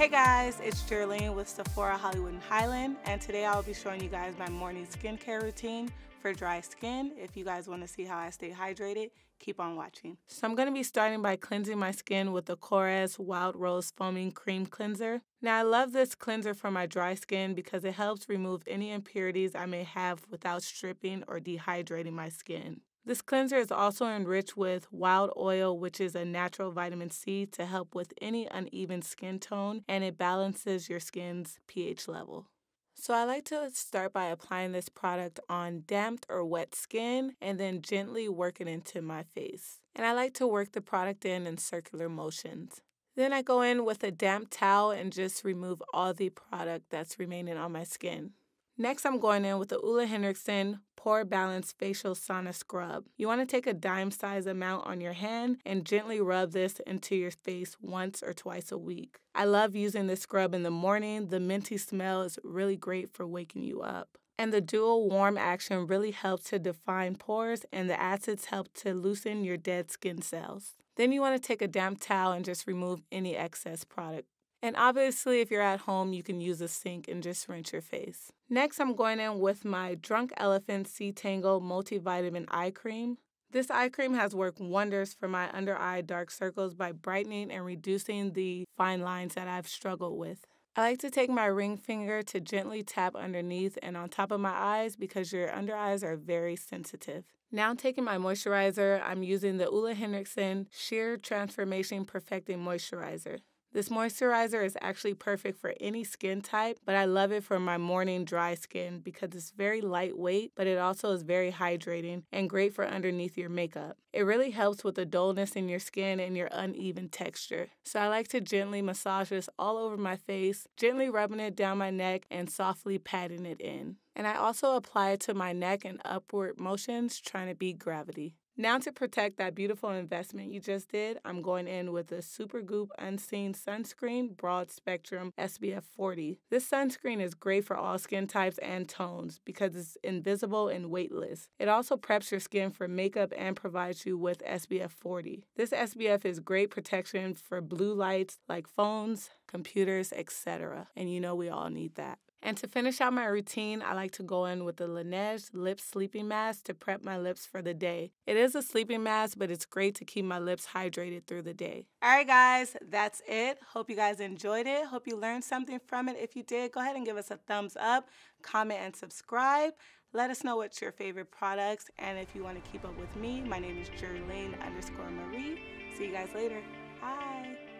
Hey guys, it's Jerlene with Sephora Hollywood and Highland, and today I'll be showing you guys my morning skincare routine for dry skin. If you guys want to see how I stay hydrated, keep on watching. So I'm going to be starting by cleansing my skin with the Korres Wild Rose Foaming Cream Cleanser. Now I love this cleanser for my dry skin because it helps remove any impurities I may have without stripping or dehydrating my skin. This cleanser is also enriched with wild oil, which is a natural vitamin C to help with any uneven skin tone, and it balances your skin's pH level. So I like to start by applying this product on damped or wet skin and then gently work it into my face. And I like to work the product in circular motions. Then I go in with a damp towel and just remove all the product that's remaining on my skin. Next, I'm going in with the Ole Henriksen Pore Balance Facial Sauna Scrub. You want to take a dime-size amount on your hand and gently rub this into your face once or twice a week. I love using this scrub in the morning. The minty smell is really great for waking you up. And the dual warm action really helps to define pores, and the acids help to loosen your dead skin cells. Then you want to take a damp towel and just remove any excess product. And obviously, if you're at home, you can use a sink and just rinse your face. Next, I'm going in with my Drunk Elephant Sea Tangle Multivitamin Eye Cream. This eye cream has worked wonders for my under eye dark circles by brightening and reducing the fine lines that I've struggled with. I like to take my ring finger to gently tap underneath and on top of my eyes because your under eyes are very sensitive. Now taking my moisturizer, I'm using the Ole Henriksen Sheer Transformation Perfecting Moisturizer. This moisturizer is actually perfect for any skin type, but I love it for my morning dry skin because it's very lightweight, but it also is very hydrating and great for underneath your makeup. It really helps with the dullness in your skin and your uneven texture. So I like to gently massage this all over my face, gently rubbing it down my neck and softly patting it in. And I also apply it to my neck in upward motions, trying to beat gravity. Now to protect that beautiful investment you just did, I'm going in with the Supergoop Unseen Sunscreen Broad Spectrum SPF 40. This sunscreen is great for all skin types and tones because it's invisible and weightless. It also preps your skin for makeup and provides you with SPF 40. This SPF is great protection for blue lights like phones, computers, etc. And you know we all need that. And to finish out my routine, I like to go in with the Laneige Lip Sleeping Mask to prep my lips for the day. It is a sleeping mask, but it's great to keep my lips hydrated through the day. All right, guys, that's it. Hope you guys enjoyed it. Hope you learned something from it. If you did, go ahead and give us a thumbs up, comment, and subscribe. Let us know what's your favorite products. And if you want to keep up with me, my name is Jerlene_Marie. See you guys later. Bye.